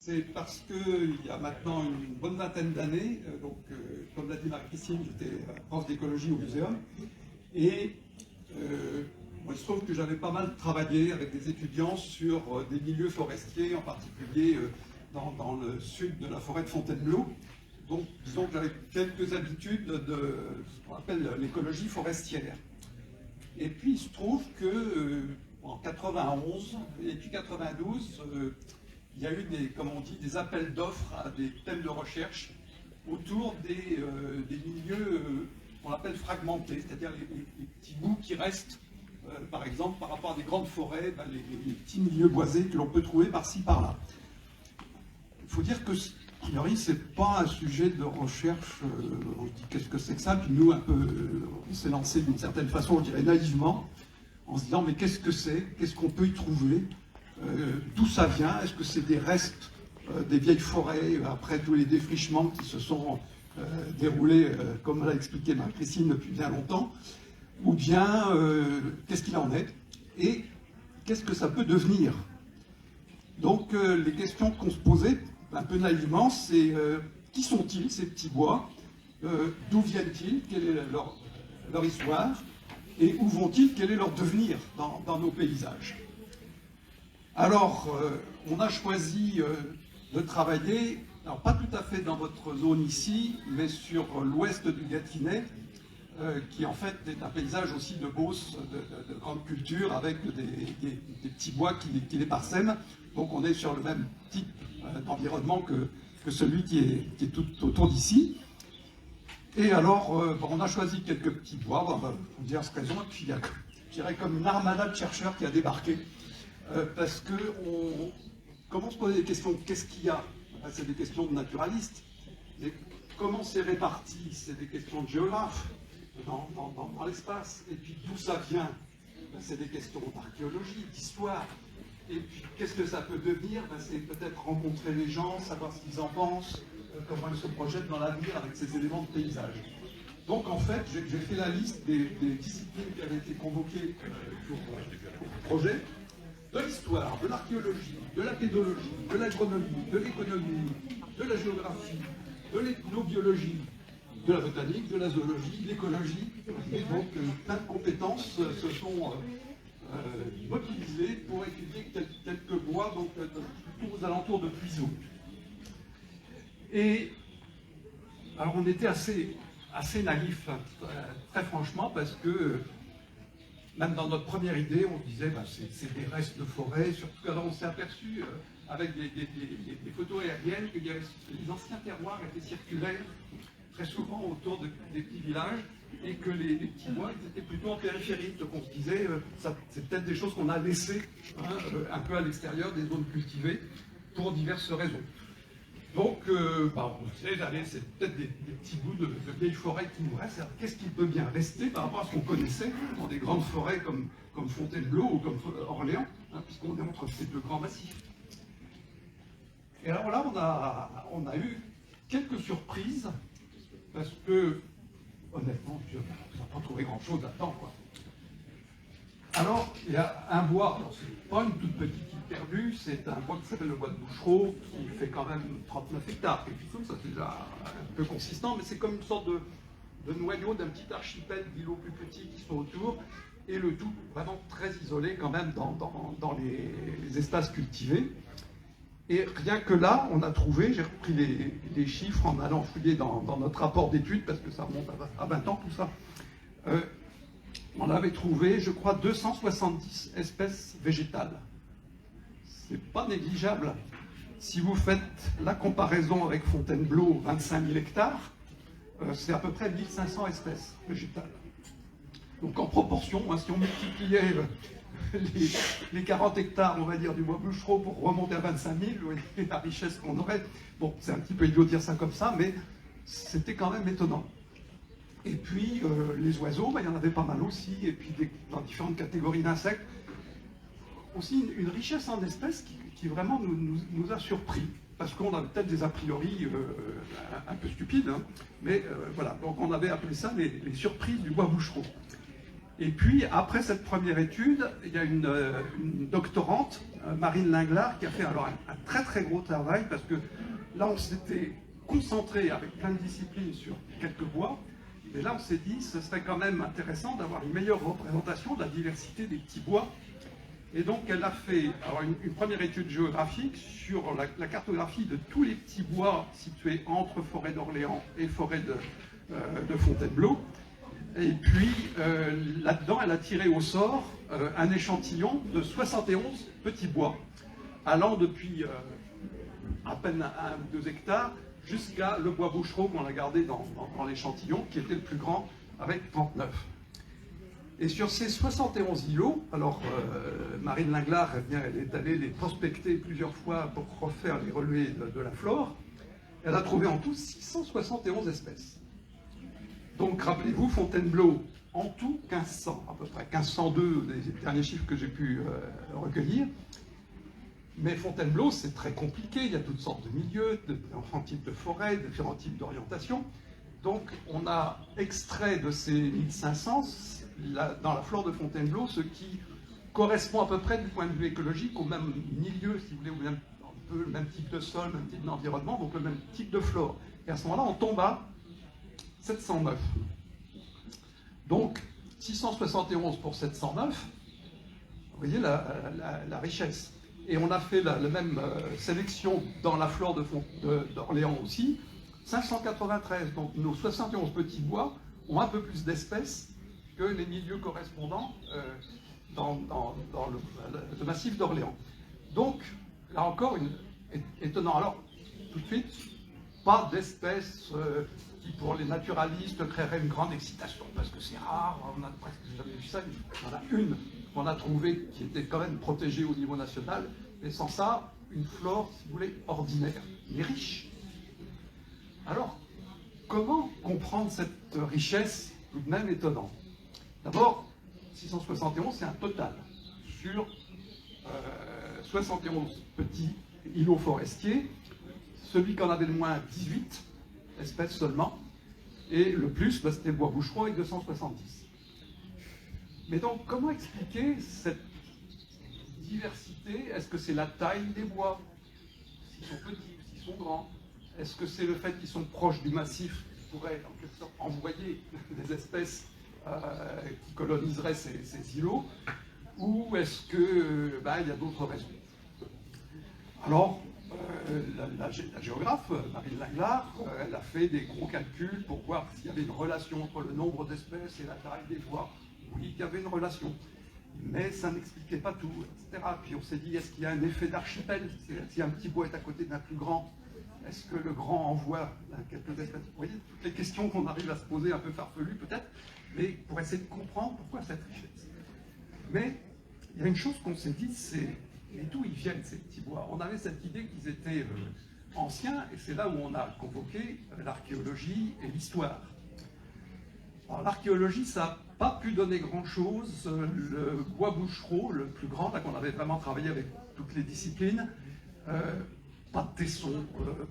C'est parce qu'il y a maintenant une bonne vingtaine d'années, comme l'a dit Marie-Christine, j'étais prof d'écologie au muséum, et moi, il se trouve que j'avais pas mal travaillé avec des étudiants sur des milieux forestiers, en particulier dans le sud de la forêt de Fontainebleau. Donc, disons que j'avais quelques habitudes de ce qu'on appelle l'écologie forestière. Et puis, il se trouve que en 91 et puis 92, il y a eu comme on dit, des appels d'offres à des thèmes de recherche autour des milieux qu'on appelle fragmentés, c'est-à-dire les petits bouts qui restent, par exemple, par rapport à des grandes forêts, les petits milieux boisés que l'on peut trouver par-ci, par-là. Il faut dire que a priori, ce n'est pas un sujet de recherche, on se dit qu'est-ce que c'est que ça, puis nous, un peu, on s'est lancé d'une certaine façon, on dirait naïvement, en se disant mais qu'est-ce que c'est, qu'est-ce qu'on peut y trouver, d'où ça vient, est-ce que c'est des restes des vieilles forêts, après tous les défrichements qui se sont déroulés, comme l'a expliqué Marie-Christine depuis bien longtemps, ou bien qu'est-ce qu'il en est, et qu'est-ce que ça peut devenir. Donc les questions qu'on se posait, un peu naïvement, c'est qui sont-ils ces petits bois, d'où viennent-ils, quelle est leur histoire, et où vont-ils, quel est leur devenir dans nos paysages. Alors, on a choisi de travailler, alors pas tout à fait dans votre zone ici, mais sur l'ouest du Gâtinais, qui en fait est un paysage aussi de Beauce, de grande culture, avec des petits bois qui les parsèment. Donc on est sur le même type d'environnement que celui qui est tout autour d'ici. Et alors, on a choisi quelques petits bois, pour diverses raisons, et puis il y a, je dirais, comme une armada de chercheurs qui a débarqué, parce qu'on commence à se poser des questions. Qu'est-ce qu'il y a? C'est des questions de naturalistes. Mais comment c'est réparti? C'est des questions de géographes dans l'espace. Et puis d'où ça vient? C'est des questions d'archéologie, d'histoire. Et puis, qu'est-ce que ça peut devenir? C'est peut-être rencontrer les gens, savoir ce qu'ils en pensent, comment ils se projettent dans l'avenir avec ces éléments de paysage. Donc, en fait, j'ai fait la liste des disciplines qui avaient été convoquées pour le projet. De l'histoire, de l'archéologie, de la pédologie, de l'agronomie, de l'économie, de la géographie, de l'ethnobiologie, de la botanique, de la zoologie, de l'écologie. Et donc, plein de compétences se sont mobilisés pour étudier quelques bois, donc aux alentours de Puiseaux. Et alors on était assez naïf, très franchement, parce que même dans notre première idée, on disait c'est des restes de forêt, surtout quand on s'est aperçu avec des photos aériennes que les anciens terroirs étaient circulaires, très souvent autour des petits villages, et que les petits bois étaient plutôt en périphérie. Donc on se disait, c'est peut-être des choses qu'on a laissées un peu à l'extérieur des zones cultivées, pour diverses raisons. Donc, on se disait, allez, c'est peut-être des petits bouts de vieilles forêts qui nous restent. Qu'est-ce qui peut bien rester par rapport à ce qu'on connaissait dans des grandes forêts comme Fontainebleau ou comme Orléans, puisqu'on est entre ces deux grands massifs. Et alors là, on a eu quelques surprises, parce que, honnêtement, on n'a pas trouvé grand-chose là-dedans, quoi. Alors, il y a un bois, c'est pas une toute petite île perdue, c'est un bois qui s'appelle le bois de Bouchereau, qui fait quand même 39 hectares. Et puis ça c'est déjà un peu consistant, mais c'est comme une sorte de noyau d'un petit archipel d'îlots plus petits qui sont autour, et le tout vraiment très isolé quand même dans les espaces cultivés. Et rien que là, on a trouvé, j'ai repris les chiffres en allant fouiller dans notre rapport d'études, parce que ça remonte à 20 ans tout ça. On avait trouvé, je crois, 270 espèces végétales. C'est pas négligeable. Si vous faites la comparaison avec Fontainebleau, 25 000 hectares, c'est à peu près 1500 espèces végétales. Donc en proportion, si on multipliait les 40 hectares, on va dire, du bois Bouchereau pour remonter à 25 000, vous voyez la richesse qu'on aurait. Bon, c'est un petit peu idiot de dire ça comme ça, mais c'était quand même étonnant. Et puis, les oiseaux, il y en avait pas mal aussi, et puis dans différentes catégories d'insectes. Aussi une richesse en espèces qui vraiment nous a surpris, parce qu'on avait peut-être des a priori un peu stupides, mais voilà, donc on avait appelé ça les surprises du bois Bouchereau. Et puis, après cette première étude, il y a une doctorante, Marine Linglard, qui a fait alors un très très gros travail, parce que là, on s'était concentré avec plein de disciplines sur quelques bois, mais là, on s'est dit, ce serait quand même intéressant d'avoir une meilleure représentation de la diversité des petits bois. Et donc, elle a fait alors, une première étude géographique sur la cartographie de tous les petits bois situés entre forêt d'Orléans et forêt de Fontainebleau. Et puis, là-dedans, elle a tiré au sort un échantillon de 71 petits bois, allant depuis à peine 1 ou 2 hectares jusqu'à le bois Bouchereau qu'on a gardé dans l'échantillon, qui était le plus grand, avec 39. Et sur ces 71 îlots, alors Marine Linglard, elle est allée les prospecter plusieurs fois pour refaire les relevés de la flore, elle a trouvé en tout 671 espèces. Donc rappelez-vous, Fontainebleau, en tout 1500, à peu près 1502, les derniers chiffres que j'ai pu recueillir. Mais Fontainebleau, c'est très compliqué, il y a toutes sortes de milieux, différents types de forêts, différents types d'orientation. Donc on a extrait de ces 1500, dans la flore de Fontainebleau, ce qui correspond à peu près du point de vue écologique au même milieu, si vous voulez, un peu le même type de sol, le même type d'environnement, donc le même type de flore. Et à ce moment-là, on tombe à 709. Donc 671 pour 709, vous voyez la richesse. Et on a fait la même sélection dans la flore d'Orléans aussi, 593. Donc nos 71 petits bois ont un peu plus d'espèces que les milieux correspondants dans le massif d'Orléans. Donc, là encore, étonnant. Alors, tout de suite, pas d'espèces qui, pour les naturalistes, créeraient une grande excitation, parce que c'est rare, on a presque jamais vu ça. Il y en a une qu'on a trouvée qui était quand même protégée au niveau national, mais sans ça, une flore, si vous voulez, ordinaire, mais riche. Alors, comment comprendre cette richesse tout de même étonnante? D'abord, 671, c'est un total sur 71 petits îlots forestiers. Celui qui en avait le moins, 18 espèces seulement. Et le plus, c'était le bois Bouchereau avec 270. Mais donc, comment expliquer cette diversité? Est-ce que c'est la taille des bois? S'ils sont petits, s'ils sont grands? Est-ce que c'est le fait qu'ils sont proches du massif qui pourrait en quelque sorte envoyer des espèces qui coloniseraient ces îlots? Ou est-ce qu'il y a d'autres raisons? Alors, la géographe, Marine Linglard, elle a fait des gros calculs pour voir s'il y avait une relation entre le nombre d'espèces et la taille des bois. Oui, il y avait une relation, mais ça n'expliquait pas tout, etc. Puis on s'est dit, est-ce qu'il y a un effet d'archipel? Si un petit bois est à côté d'un plus grand, est-ce que le grand envoie quelques espèces? Vous voyez, toutes les questions qu'on arrive à se poser, un peu farfelues peut-être, mais pour essayer de comprendre pourquoi cette richesse. Mais il y a une chose qu'on s'est dit, c'est et d'où ils viennent ces petits bois. On avait cette idée qu'ils étaient anciens, et c'est là où on a convoqué l'archéologie et l'histoire. Alors l'archéologie, ça n'a pas pu donner grand-chose. Le bois Bouchereau, le plus grand, là qu'on avait vraiment travaillé avec toutes les disciplines, pas de tessons,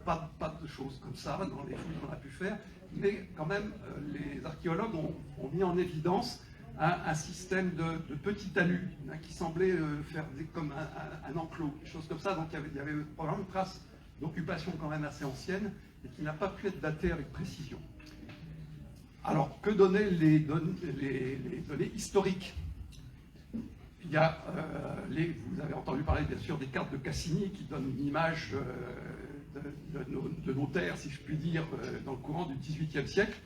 pas de choses comme ça dans les fouilles qu'on a pu faire, mais quand même, les archéologues ont mis en évidence un système de petits talus qui semblait faire comme un enclos, des choses comme ça. Donc il y avait probablement une trace d'occupation quand même assez ancienne et qui n'a pas pu être datée avec précision. Alors, que donnaient les données historiques? Il y a, vous avez entendu parler bien sûr des cartes de Cassini qui donnent une image de nos terres, si je puis dire, dans le courant du XVIIIe siècle.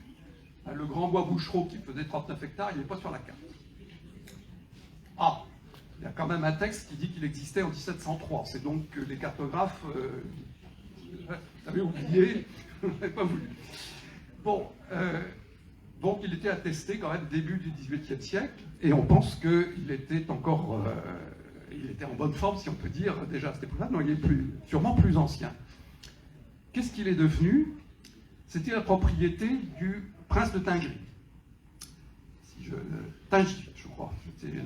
Le grand bois Bouchereau qui faisait 39 hectares, il n'est pas sur la carte. Ah, il y a quand même un texte qui dit qu'il existait en 1703. C'est donc que les cartographes avaient oublié, n'avaient pas voulu. Bon, donc il était attesté quand même début du XVIIIe siècle, et on pense qu'il était encore, il était en bonne forme, si on peut dire, déjà à cette époque-là. Non, il est sûrement plus ancien. Qu'est-ce qu'il est devenu? C'était la propriété du prince de Tingry. Tingy, je crois,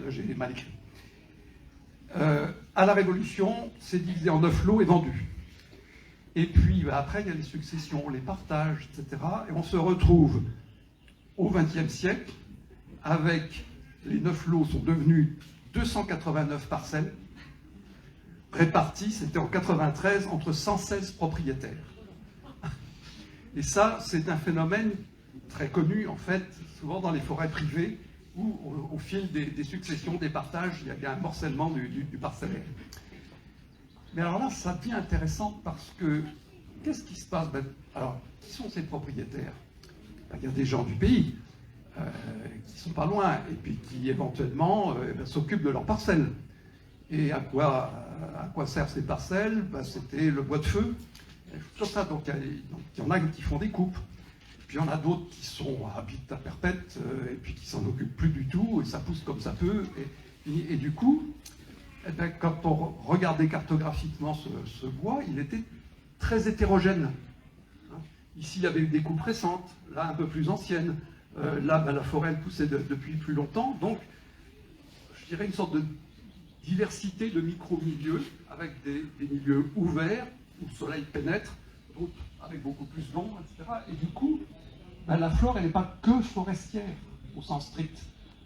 j'ai mal écrit. À la Révolution, c'est divisé en 9 lots et vendu. Et puis après, il y a les successions, les partages, etc. Et on se retrouve au XXe siècle avec les 9 lots sont devenus 289 parcelles, réparties, c'était en 93, entre 116 propriétaires. Et ça, c'est un phénomène très connu, en fait, souvent dans les forêts privées, où au fil des successions, des partages, il y a un morcellement du parcellaire. Mais alors là, ça devient intéressant parce que, qu'est-ce qui se passe? Alors, qui sont ces propriétaires? Il y a des gens du pays qui sont pas loin et puis qui éventuellement s'occupent de leurs parcelles. Et à quoi servent ces parcelles? C'était le bois de feu. Tout ça, donc il y en a qui font des coupes. Puis il y en a d'autres qui habitent à perpète et puis qui s'en occupent plus du tout et ça pousse comme ça peut. Et du coup, quand on regardait cartographiquement ce bois, il était très hétérogène. Ici, il y avait eu des coupes récentes, là un peu plus anciennes. Là, la forêt elle poussait depuis plus longtemps. Donc, je dirais une sorte de diversité de micro-milieux, avec des milieux ouverts, où le soleil pénètre, d'autres avec beaucoup plus d'ombre, etc. Et du coup, la flore, elle n'est pas que forestière, au sens strict.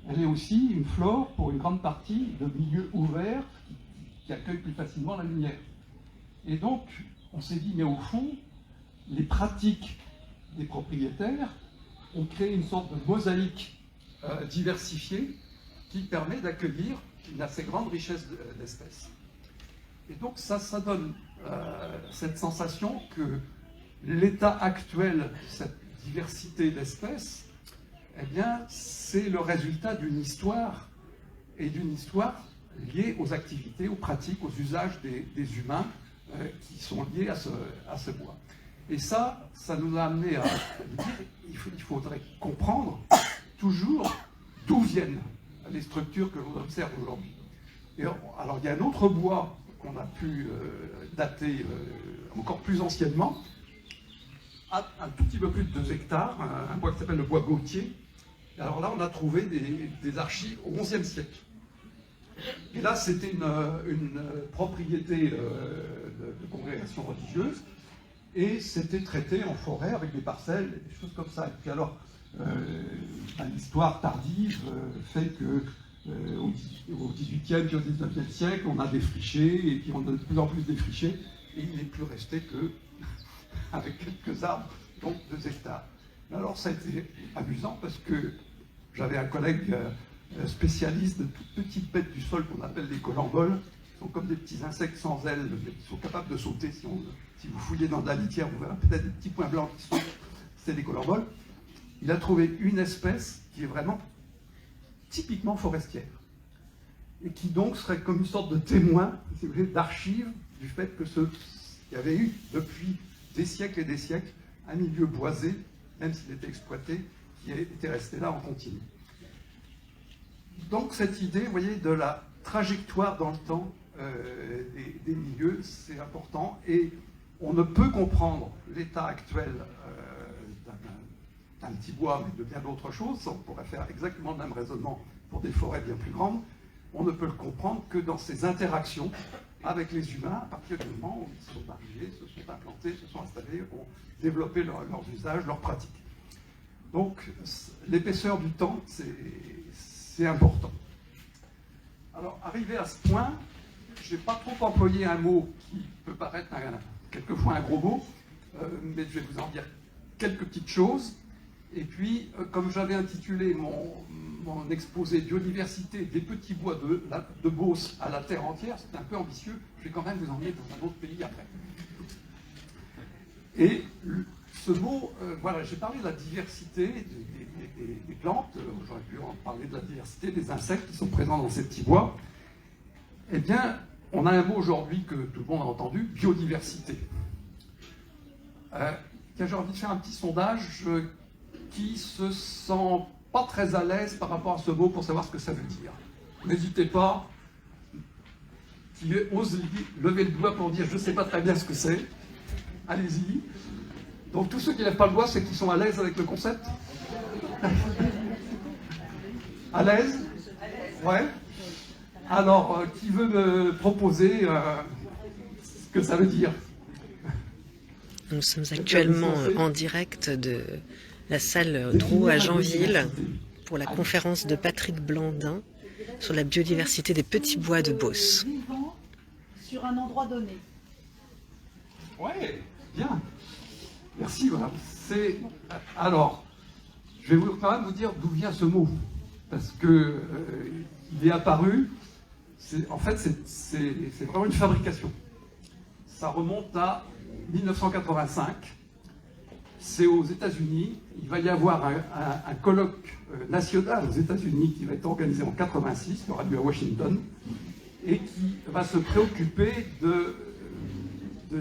Elle est aussi une flore, pour une grande partie, de milieux ouverts, qui accueillent plus facilement la lumière. Et donc, on s'est dit, mais au fond, les pratiques des propriétaires ont créé une sorte de mosaïque diversifiée qui permet d'accueillir une assez grande richesse d'espèces. Et donc ça donne cette sensation que l'état actuel de cette diversité d'espèces, eh bien, c'est le résultat d'une histoire, et d'une histoire liée aux activités, aux pratiques, aux usages des humains qui sont liés à ce bois. Et ça nous a amené à dire il faudrait comprendre toujours d'où viennent les structures que l'on observe aujourd'hui. Et alors il y a un autre bois qu'on a pu dater encore plus anciennement, à un tout petit peu plus de 2 hectares, un bois qui s'appelle le bois Gautier. Et alors là, on a trouvé des archives au XIe siècle. Et là, c'était une propriété de congrégation religieuse, et c'était traité en forêt avec des parcelles, et des choses comme ça. Et puis alors, l'histoire tardive fait que au XVIIIe puis au XIXe siècle, on a défriché, et puis on a de plus en plus défriché, et il n'est plus resté que avec quelques arbres, donc 2 hectares. Mais alors ça a été amusant parce que j'avais un collègue spécialiste de toutes petites bêtes du sol qu'on appelle les colamboles, qui sont comme des petits insectes sans ailes, mais qui sont capables de sauter. Si vous fouillez dans de la litière, vous verrez peut-être des petits points blancs qui sautent. C'est des colamboles. Il a trouvé une espèce qui est vraiment typiquement forestière, et qui donc serait comme une sorte de témoin, si vous voulez, d'archives du fait que il y avait eu depuis des siècles et des siècles un milieu boisé, même s'il était exploité, qui était resté là en continu. Donc cette idée, vous voyez, de la trajectoire dans le temps des milieux, c'est important, et on ne peut comprendre l'état actuel d'un petit bois, mais de bien d'autres choses. On pourrait faire exactement le même raisonnement pour des forêts bien plus grandes. On ne peut le comprendre que dans ces interactions avec les humains, à partir du moment où ils sont arrivés, se sont implantés, se sont installés, ont développé leurs usages, leurs pratiques. Donc l'épaisseur du temps, c'est important. Alors, arrivé à ce point, je n'ai pas trop employé un mot qui peut paraître quelquefois un gros mot, mais je vais vous en dire quelques petites choses. Et puis, comme j'avais intitulé mon exposé Biodiversité des petits bois de Beauce à la terre entière, c'est un peu ambitieux, je vais quand même vous emmener dans un autre pays après. Et ce mot, voilà, j'ai parlé de la diversité des plantes, j'aurais pu en parler de la diversité des insectes qui sont présents dans ces petits bois. Eh bien, on a un mot aujourd'hui que tout le monde a entendu, biodiversité. J'ai envie de faire un petit sondage qui se sent pas très à l'aise par rapport à ce mot pour savoir ce que ça veut dire. N'hésitez pas, qui ose lever le doigt pour dire je ne sais pas très bien ce que c'est. Allez-y. Donc tous ceux qui ne lèvent pas le doigt, c'est qu'ils sont à l'aise avec le concept. À l'aise? Ouais. Alors, qui veut me proposer ce que ça veut dire? Nous sommes actuellement en direct de la salle Drouot à Janville pour la conférence de Patrick Blandin sur la biodiversité des petits bois de Beauce. Vivant sur un endroit donné. Ouais, bien. Merci, voilà. Alors, je vais quand même vous dire d'où vient ce mot. Parce que il est apparu, en fait, c'est vraiment une fabrication. Ça remonte à 1985. C'est aux États-Unis. Il va y avoir un colloque national aux États-Unis qui va être organisé en 86, qui aura lieu à Washington, et qui va se préoccuper de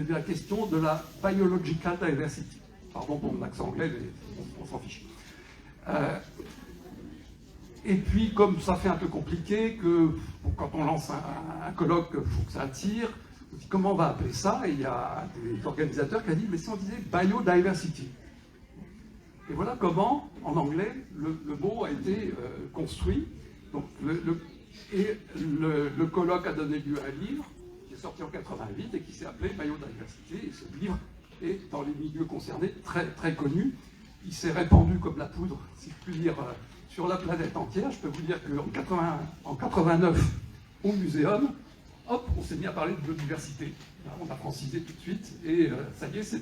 la question de la biological diversity. Pardon pour mon accent anglais, mais on s'en fiche. Et puis, comme ça fait un peu compliqué, que quand on lance un colloque, il faut que ça attire, on dit comment on va appeler ça? Et il y a des organisateurs qui ont dit, mais si on disait biodiversity. Et voilà comment, en anglais, le mot a été construit. Donc, le colloque a donné lieu à un livre qui est sorti en 88 et qui s'est appelé Biodiversity. Et ce livre est, dans les milieux concernés, très, très connu. Il s'est répandu comme la poudre, si je puis dire, sur la planète entière. Je peux vous dire qu'en 89, au muséum, hop, on s'est mis à parler de biodiversité. On a francisé tout de suite, et ça y est,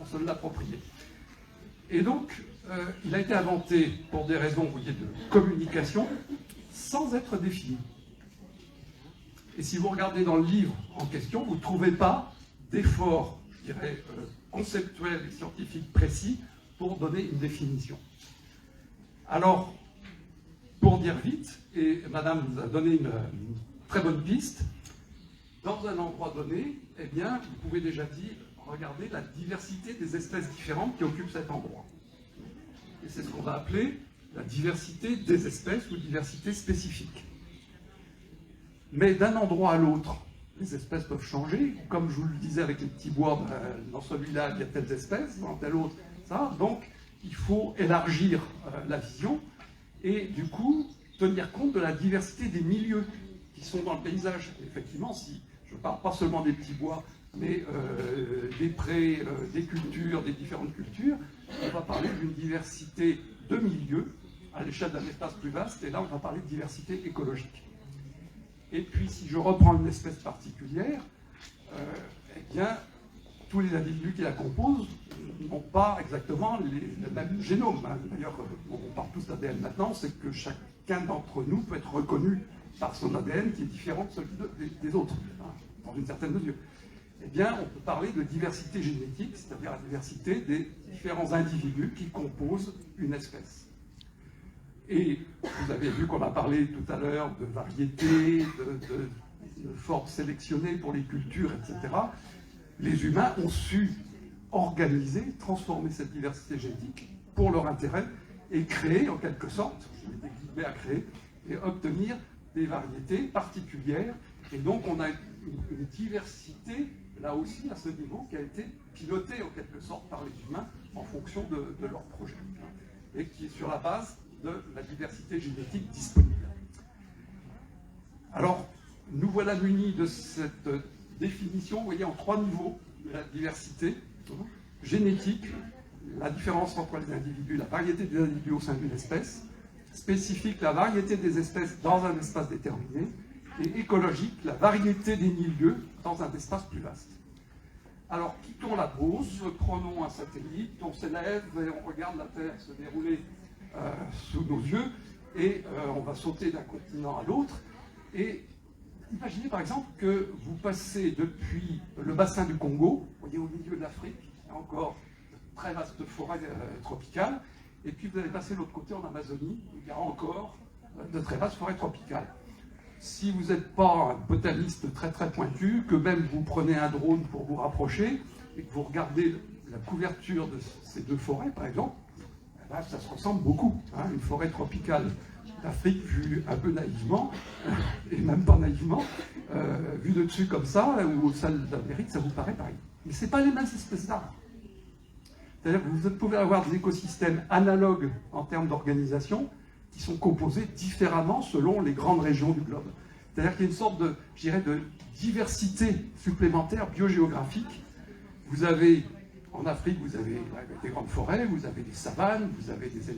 on se l'appropriait. Et donc, il a été inventé pour des raisons, vous voyez, de communication, sans être défini. Et si vous regardez dans le livre en question, vous ne trouvez pas d'effort, je dirais, conceptuel et scientifique précis pour donner une définition. Alors, pour dire vite, et Madame nous a donné une très bonne piste, dans un endroit donné, eh bien, vous pouvez déjà dire, regardez la diversité des espèces différentes qui occupent cet endroit. Et c'est ce qu'on va appeler la diversité des espèces ou diversité spécifique. Mais d'un endroit à l'autre, les espèces peuvent changer. Comme je vous le disais avec les petits bois, dans celui-là, il y a telles espèces, dans tel autre, ça. Donc, il faut élargir la vision et, du coup, tenir compte de la diversité des milieux qui sont dans le paysage. Et effectivement, si je ne parle pas seulement des petits bois, mais des prés, des cultures, des différentes cultures, on va parler d'une diversité de milieux à l'échelle d'un espace plus vaste, et là, on va parler de diversité écologique. Et puis, si je reprends une espèce particulière, eh bien, tous les individus qui la composent n'ont pas exactement le même génome. D'ailleurs, on parle tous d'ADN maintenant, c'est que chacun d'entre nous peut être reconnu par son ADN qui est différent de celui des autres, dans une certaine mesure. Eh bien, on peut parler de diversité génétique, c'est-à-dire la diversité des différents individus qui composent une espèce. Et vous avez vu qu'on a parlé tout à l'heure de variétés, de formes sélectionnées pour les cultures, etc. Les humains ont su organiser, transformer cette diversité génétique pour leur intérêt et créer, en quelque sorte, je vais guidé à créer, et obtenir des variétés particulières. Et donc, on a une diversité, là aussi, à ce niveau, qui a été pilotée, en quelque sorte, par les humains en fonction de leur projet. Et qui est sur la base de la diversité génétique disponible. Alors, nous voilà munis de cette définition, vous voyez, en 3 niveaux de la diversité génétique, la différence entre les individus, la variété des individus au sein d'une espèce, spécifique, la variété des espèces dans un espace déterminé, et écologique, la variété des milieux dans un espace plus vaste. Alors, quittons la Beauce, prenons un satellite, on s'élève et on regarde la Terre se dérouler sous nos yeux, et on va sauter d'un continent à l'autre, et imaginez par exemple que vous passez depuis le bassin du Congo, vous voyez au milieu de l'Afrique, il y a encore de très vastes forêts tropicales, et puis vous allez passer de l'autre côté en Amazonie, il y a encore de très vastes forêts tropicales. Si vous n'êtes pas un botaniste très très pointu, que même vous prenez un drone pour vous rapprocher, et que vous regardez la couverture de ces 2 forêts par exemple, là, ça se ressemble beaucoup. Une forêt tropicale d'Afrique vue un peu naïvement, et même pas naïvement, vue de dessus comme ça, ou au sol d'Amérique, ça vous paraît pareil. Mais ce n'est pas les mêmes espèces d'arbres. C'est-à-dire que vous pouvez avoir des écosystèmes analogues en termes d'organisation qui sont composés différemment selon les grandes régions du globe. C'est-à-dire qu'il y a une sorte de, je dirais, de diversité supplémentaire biogéographique. Vous avez en Afrique, vous avez des grandes forêts, vous avez des savanes, vous avez des zones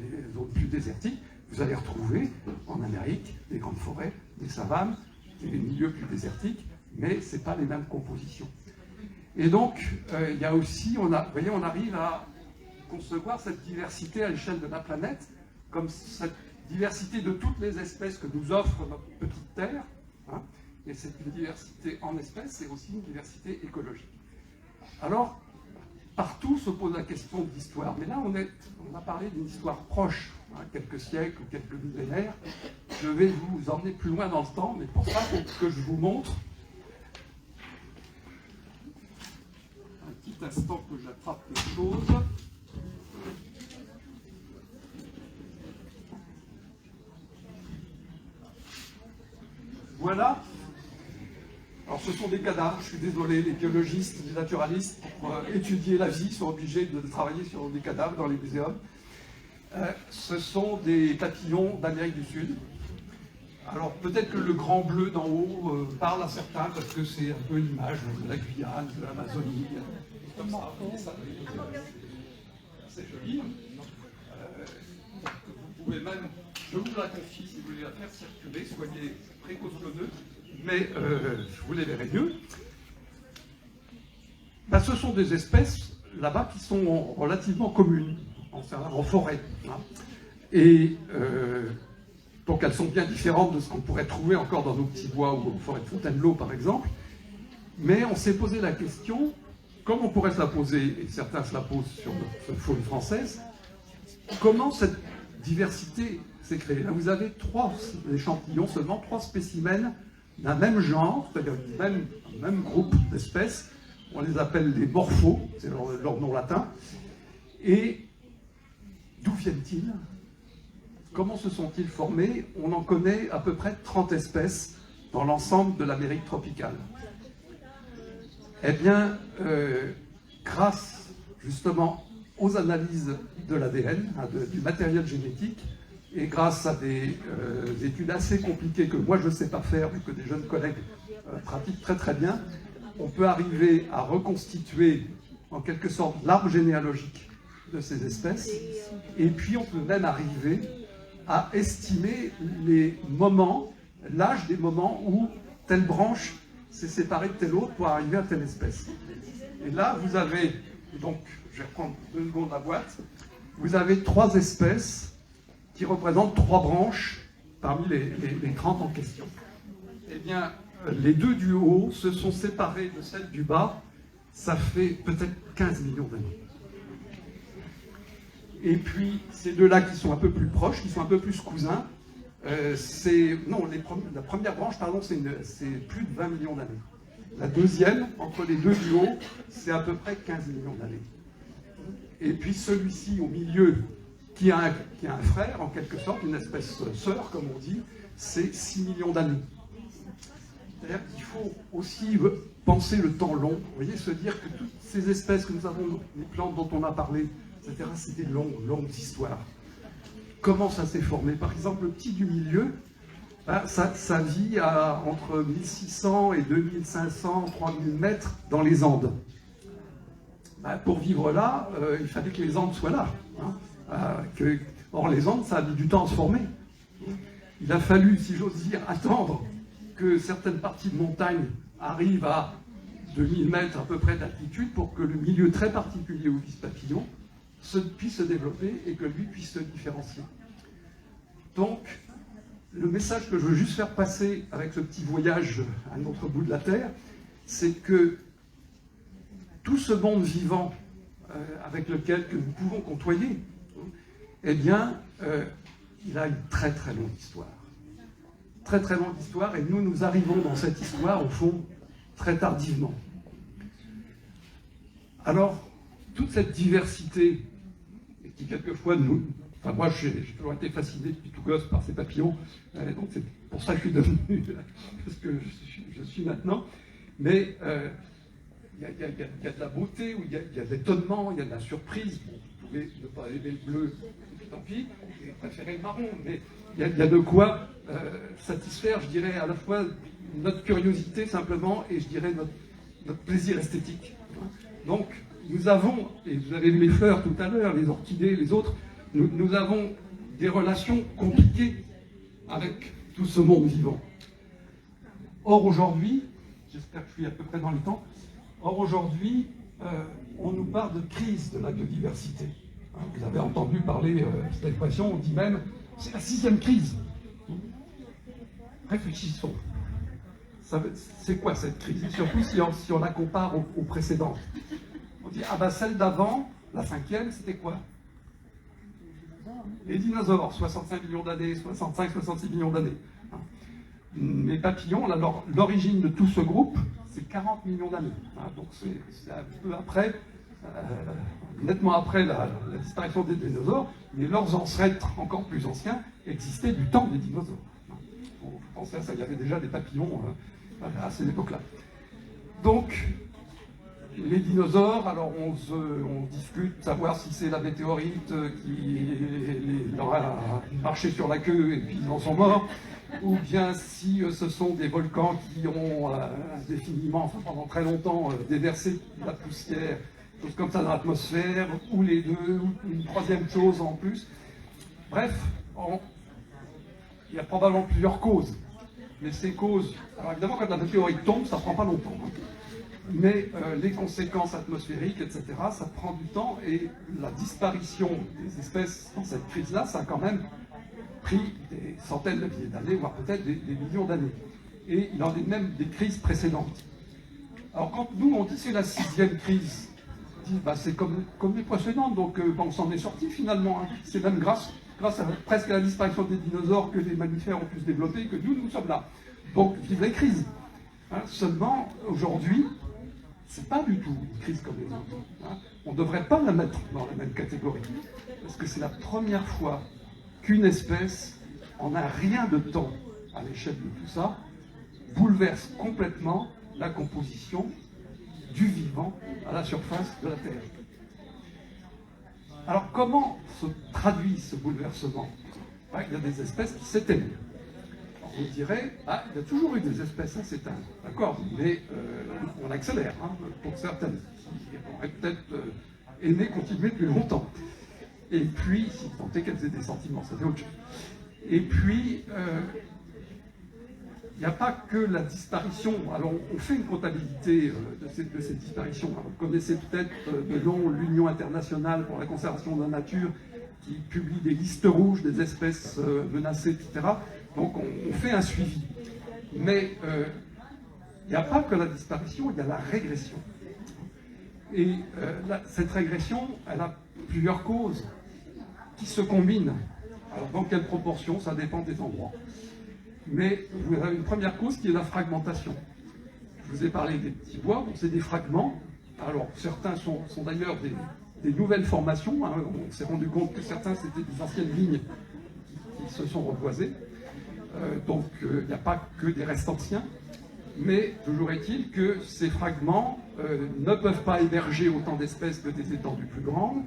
plus désertiques, Vous allez retrouver en Amérique des grandes forêts, des savanes, des milieux plus désertiques, mais ce n'est pas les mêmes compositions. Et donc, il y a aussi, vous voyez, on arrive à concevoir cette diversité à l'échelle de la planète, comme cette diversité de toutes les espèces que nous offre notre petite Terre, hein, et c'est une diversité en espèces, c'est aussi une diversité écologique. Alors, partout se pose la question de l'histoire, mais là on a parlé d'une histoire proche, hein, quelques siècles ou quelques millénaires. Je vais vous emmener plus loin dans le temps, mais pour ça, il faut que je vous montre, un petit instant que j'attrape quelque chose. Voilà. Alors ce sont des cadavres, je suis désolé, les biologistes, les naturalistes, pour étudier la vie, sont obligés de travailler sur des cadavres dans les muséums. Ce sont des papillons d'Amérique du Sud. Alors peut-être que le grand bleu d'en haut parle à certains, parce que c'est un peu l'image de la Guyane, de l'Amazonie, comme ça. C'est joli. Vous pouvez même, je vous la confie, si vous voulez la faire circuler, soyez précautionneux, mais vous les verrez mieux. Ben, ce sont des espèces, là-bas, qui sont relativement communes, en forêt. Hein. Et donc elles sont bien différentes de ce qu'on pourrait trouver encore dans nos petits bois ou aux forêts de Fontainebleau, par exemple. Mais on s'est posé la question, comme on pourrait se la poser, et certains se la posent sur notre faune française, comment cette diversité s'est créée. Là, vous avez 3 échantillons, seulement 3 spécimens d'un même genre, c'est-à-dire un même groupe d'espèces. On les appelle les morphos, c'est leur nom latin. Et d'où viennent-ils? Comment se sont-ils formés? On en connaît à peu près 30 espèces dans l'ensemble de l'Amérique tropicale. Eh bien, grâce justement aux analyses de l'ADN, hein, du matériel génétique, et grâce à des études assez compliquées que moi je ne sais pas faire, mais que des jeunes collègues pratiquent très très bien, on peut arriver à reconstituer en quelque sorte l'arbre généalogique de ces espèces, et puis on peut même arriver à estimer les moments, l'âge des moments où telle branche s'est séparée de telle autre pour arriver à telle espèce. Et là, vous avez, donc, je vais reprendre 2 secondes la boîte, vous avez 3 espèces qui représentent 3 branches parmi les 30 en question. Eh bien, les 2 du haut se sont séparés de celles du bas, ça fait peut-être 15 millions d'années. Et puis, ces 2-là qui sont un peu plus proches, qui sont un peu plus cousins, la première branche, pardon, c'est plus de 20 millions d'années. La deuxième, entre les 2 du haut, c'est à peu près 15 millions d'années. Et puis celui-ci au milieu, qui a un frère, en quelque sorte, une espèce sœur, comme on dit, c'est 6 millions d'années. C'est-à-dire qu'il faut aussi penser le temps long. Vous voyez, se dire que toutes ces espèces que nous avons, les plantes dont on a parlé, etc., c'est des longues histoires. Comment ça s'est formé? Par exemple, le petit du milieu, ben, ça vit entre 1600 et 2500, 3000 mètres dans les Andes. Ben, pour vivre là, il fallait que les Andes soient là. Hein. Or, les Andes, ça a mis du temps à se former. Il a fallu, si j'ose dire, attendre que certaines parties de montagne arrivent à 2000 mètres à peu près d'altitude pour que le milieu très particulier où vit ce papillon puisse se développer et que lui puisse se différencier. Donc, le message que je veux juste faire passer avec ce petit voyage à un autre bout de la Terre, c'est que tout ce monde vivant avec lequel que nous pouvons côtoyer, eh bien, il a une très très longue histoire. Très très longue histoire, et nous arrivons dans cette histoire, au fond, très tardivement. Alors, toute cette diversité, qui quelquefois nous... Enfin, moi, j'ai toujours été fasciné depuis tout gosse par ces papillons, donc c'est pour ça que je suis devenu ce que je suis maintenant. Mais il y a de la beauté, il y a de l'étonnement, il y a de la surprise. Bon, vous pouvez ne pas aimer le bleu, tant pis, et préférer le marron, mais il y a de quoi satisfaire, je dirais, à la fois notre curiosité simplement, et je dirais notre plaisir esthétique. Donc, nous avons, et vous avez vu les fleurs tout à l'heure, les orchidées, les autres, nous avons des relations compliquées avec tout ce monde vivant. Or aujourd'hui, j'espère que je suis à peu près dans le temps, or aujourd'hui, on nous parle de crise de la biodiversité. Vous avez entendu parler cette expression, on dit même, c'est la 6e crise. Réfléchissons. C'est quoi cette crise? Et surtout si on la compare aux précédentes. On dit, ah ben celle d'avant, la 5e, c'était quoi? Les dinosaures, 65 millions d'années, 65, 66 millions d'années. Les papillons, l'origine de tout ce groupe, c'est 40 millions d'années. Donc c'est un peu après, nettement après la disparition des dinosaures, mais leurs ancêtres encore plus anciens existaient du temps des dinosaures. Vous pensez à ça, il y avait déjà des papillons à cette époque-là. Donc, les dinosaures, alors on discute de savoir si c'est la météorite qui leur a marché sur la queue et puis ils en sont morts, ou bien si ce sont des volcans qui ont indéfiniment, enfin pendant très longtemps, déversé de la poussière, choses comme ça dans l'atmosphère, ou les deux, ou une troisième chose en plus. Bref, il y a probablement plusieurs causes. Mais ces causes, alors évidemment quand la météorite tombe, ça ne prend pas longtemps. Mais les conséquences atmosphériques, etc., ça prend du temps, et la disparition des espèces dans cette crise-là, ça a quand même pris des centaines de milliers d'années, voire peut-être des millions d'années. Et il en est même des crises précédentes. Alors quand nous, on dit c'est la 6e crise, on dit, bah, c'est comme les précédentes, donc on s'en est sorti finalement. Hein. C'est même grâce presque à la disparition des dinosaures que les mammifères ont pu se développer, que nous sommes là. Donc vive les crises. Hein. Seulement, aujourd'hui, c'est pas du tout une crise comme les autres. Hein. On ne devrait pas la mettre dans la même catégorie. Parce que c'est la première fois qu'une espèce, en un rien de temps, à l'échelle de tout ça, bouleverse complètement la composition du vivant à la surface de la Terre. Alors comment se traduit ce bouleversement? Il y a des espèces qui s'éteignent. On dirait, il y a toujours eu des espèces à s'éteindre, d'accord, mais on accélère, hein, pour certaines, qui auraient peut-être aimé continuer plus longtemps. Et puis, si tant est qu'elles aient des sentiments, ça fait autre chose. Et puis, il n'y a pas que la disparition. Alors, on fait une comptabilité de ces disparitions. Alors, vous connaissez peut-être de nom l'Union internationale pour la conservation de la nature, qui publie des listes rouges des espèces menacées, etc. Donc, on fait un suivi. Mais il n'y a pas que la disparition, il y a la régression. Et cette régression, elle a plusieurs causes qui se combinent. Alors, dans quelle proportion, ça dépend des endroits. Mais vous avez une première cause qui est la fragmentation. Je vous ai parlé des petits bois, bon, c'est des fragments. Alors, certains sont d'ailleurs des nouvelles formations. Hein. On s'est rendu compte que certains, c'était des anciennes lignes qui se sont reboisées. Donc, il n'y a pas que des restes anciens. Mais toujours est-il que ces fragments ne peuvent pas héberger autant d'espèces que des étendues plus grandes.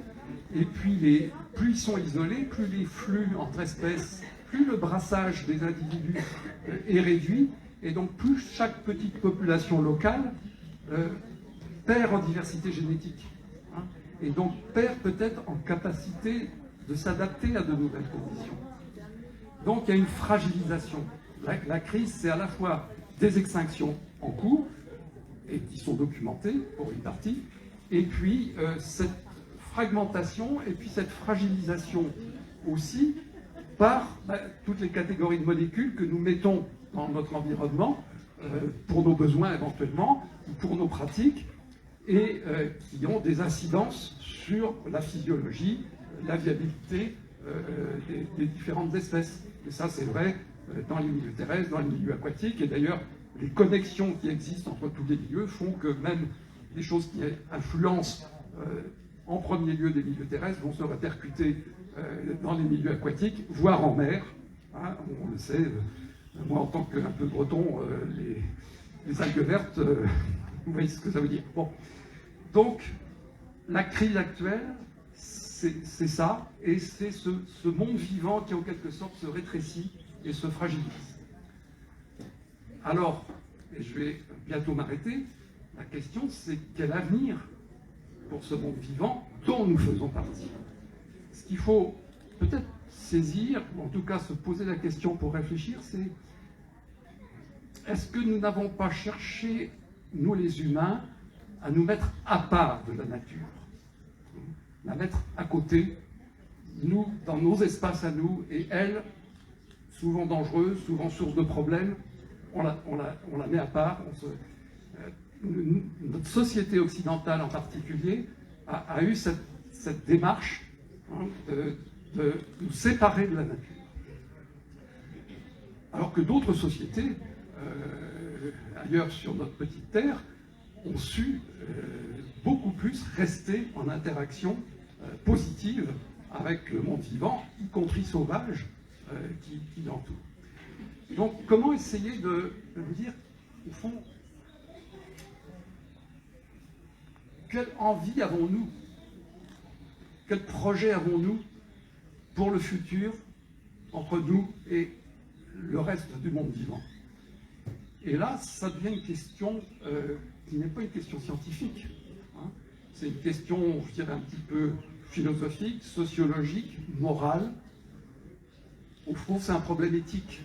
Et puis, plus ils sont isolés, plus les flux entre espèces, plus le brassage des individus est réduit, et donc plus chaque petite population locale perd en diversité génétique, hein, et donc perd peut-être en capacité de s'adapter à de nouvelles conditions. Donc il y a une fragilisation. La crise, c'est à la fois des extinctions en cours, et qui sont documentées pour une partie, et puis cette fragmentation, et puis cette fragilisation aussi, par toutes les catégories de molécules que nous mettons dans notre environnement pour nos besoins éventuellement, ou pour nos pratiques, et qui ont des incidences sur la physiologie, la viabilité des différentes espèces. Et ça, c'est vrai dans les milieux terrestres, dans les milieux aquatiques, et d'ailleurs, les connexions qui existent entre tous les milieux font que même des choses qui influencent en premier lieu des milieux terrestres vont se répercuter dans les milieux aquatiques, voire en mer. Hein, on le sait, moi en tant qu'un peu breton, les algues vertes, vous voyez ce que ça veut dire. Bon. Donc, la crise actuelle, c'est ça, et c'est ce monde vivant qui en quelque sorte se rétrécit et se fragilise. Alors, et je vais bientôt m'arrêter, la question c'est quel avenir pour ce monde vivant dont nous faisons partie. Ce qu'il faut peut-être saisir, ou en tout cas se poser la question pour réfléchir, c'est est-ce que nous n'avons pas cherché, nous les humains, à nous mettre à part de la nature, la mettre à côté, nous, dans nos espaces à nous, et elle, souvent dangereuse, souvent source de problèmes, on la met à part. Notre société occidentale en particulier a eu cette démarche, hein, de nous séparer de la nature. Alors que d'autres sociétés, ailleurs sur notre petite terre, ont su beaucoup plus rester en interaction positive avec le monde vivant, y compris sauvage, qui l'entoure. Donc, comment essayer de nous dire, au fond, quelle envie avons-nous, quel projet avons-nous pour le futur entre nous et le reste du monde vivant? Et là, ça devient une question qui n'est pas une question scientifique. Hein. C'est une question, je dirais, un petit peu philosophique, sociologique, morale. Au fond, c'est un problème éthique.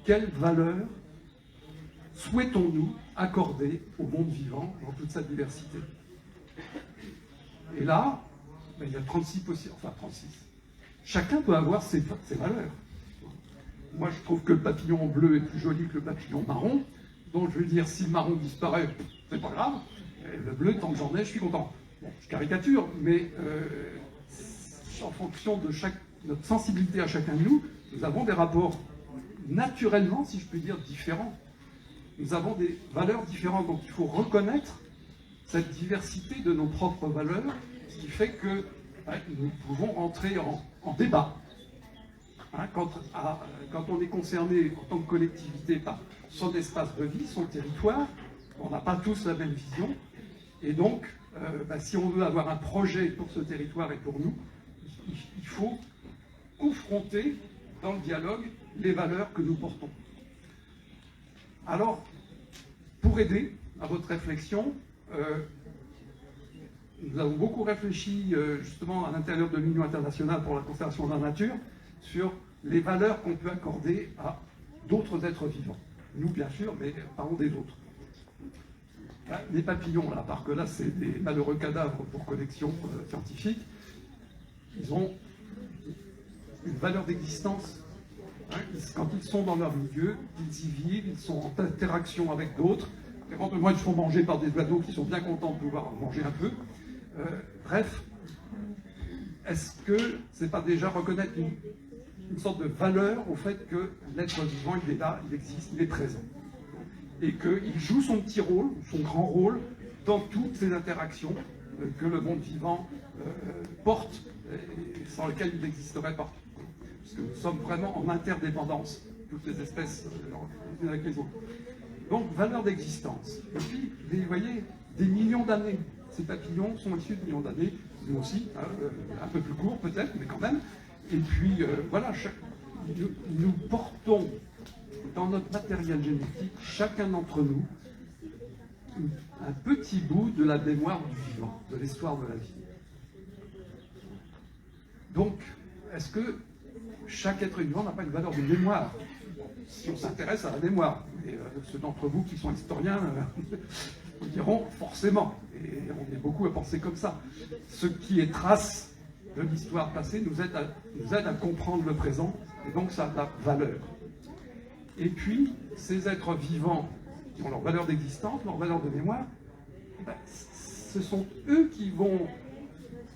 Quelle valeur souhaitons-nous accorder au monde vivant dans toute sa diversité? Et là, ben, il y a 36 possibles, enfin 36. Chacun peut avoir ses valeurs. Moi, je trouve que le papillon bleu est plus joli que le papillon marron. Donc, je veux dire, si le marron disparaît, c'est pas grave. Et le bleu, tant que j'en ai, je suis content. Bon, je caricature, mais en fonction de notre sensibilité à chacun de nous, nous avons des rapports naturellement, si je puis dire, différents. Nous avons des valeurs différentes. Donc, il faut reconnaître cette diversité de nos propres valeurs, ce qui fait que nous pouvons entrer en débat. Hein, quand on est concerné en tant que collectivité par son espace de vie, son territoire, on n'a pas tous la même vision. Et donc, si on veut avoir un projet pour ce territoire et pour nous, il faut confronter dans le dialogue les valeurs que nous portons. Alors, pour aider à votre réflexion, nous avons beaucoup réfléchi justement à l'intérieur de l'Union internationale pour la conservation de la nature sur les valeurs qu'on peut accorder à d'autres êtres vivants. Nous, bien sûr, mais parlons des autres. Les papillons, là, parce que là, c'est des malheureux cadavres pour collection scientifique, ils ont une valeur d'existence. Hein, quand ils sont dans leur milieu, ils y vivent, ils sont en interaction avec d'autres. Éventuellement, ils se font manger par des oiseaux qui sont bien contents de pouvoir manger un peu. Bref, est-ce que c'est pas déjà reconnaître une sorte de valeur au fait que l'être vivant, il est là, il existe, il est présent, et qu'il joue son petit rôle, son grand rôle, dans toutes ces interactions que le monde vivant porte, et sans lesquelles il n'existerait pas. Parce que nous sommes vraiment en interdépendance, toutes les espèces les unes avec les autres. Donc, valeur d'existence. Et puis, vous voyez, des millions d'années. Ces papillons sont issus de millions d'années, nous aussi, hein, un peu plus court peut-être, mais quand même. Et puis, voilà, nous portons dans notre matériel génétique, chacun d'entre nous, un petit bout de la mémoire du vivant, de l'histoire de la vie. Donc, est-ce que chaque être vivant n'a pas une valeur de mémoire? Si on s'intéresse à la mémoire, et ceux d'entre vous qui sont historiens diront forcément, et on est beaucoup à penser comme ça, ce qui est trace de l'histoire passée nous aide à comprendre le présent, et donc ça a de la valeur. Et puis, ces êtres vivants qui ont leur valeur d'existence, leur valeur de mémoire, ce sont eux qui vont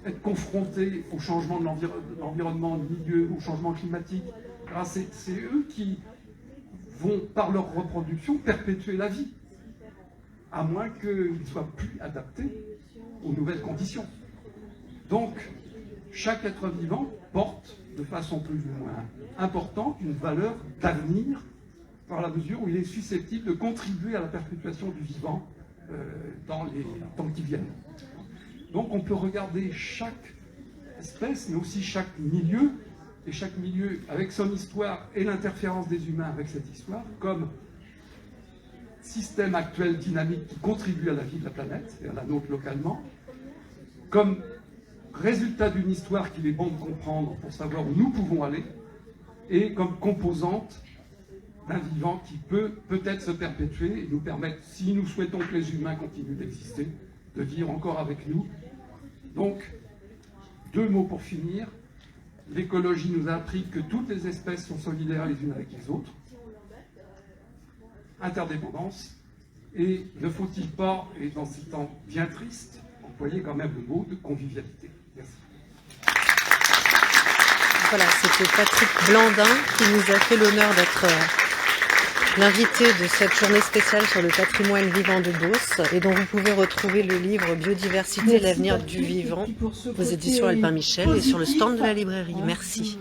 être confrontés au changement de l'environnement, du milieu, au changement climatique. C'est eux qui vont, par leur reproduction, perpétuer la vie, à moins qu'ils ne soient plus adaptés aux nouvelles conditions. Donc, chaque être vivant porte, de façon plus ou moins importante, une valeur d'avenir, par la mesure où il est susceptible de contribuer à la perpétuation du vivant dans les temps qui viennent. Donc on peut regarder chaque espèce, mais aussi chaque milieu, et chaque milieu avec son histoire et l'interférence des humains avec cette histoire, comme système actuel dynamique qui contribue à la vie de la planète, et à la nôtre localement, comme résultat d'une histoire qu'il est bon de comprendre pour savoir où nous pouvons aller, et comme composante d'un vivant qui peut peut-être se perpétuer et nous permettre, si nous souhaitons que les humains continuent d'exister, de vivre encore avec nous. Donc, 2 mots pour finir. L'écologie nous a appris que toutes les espèces sont solidaires les unes avec les autres. Interdépendance. Et ne faut-il pas, et dans ces temps bien tristes, employer quand même le mot de convivialité. Merci. Voilà, c'était Patrick Blandin qui nous a fait l'honneur d'être l'invité de cette journée spéciale sur le patrimoine vivant de Beauce, et dont vous pouvez retrouver le livre Biodiversité, l'avenir du vivant aux éditions Albin Michel et sur le stand de la librairie. Merci.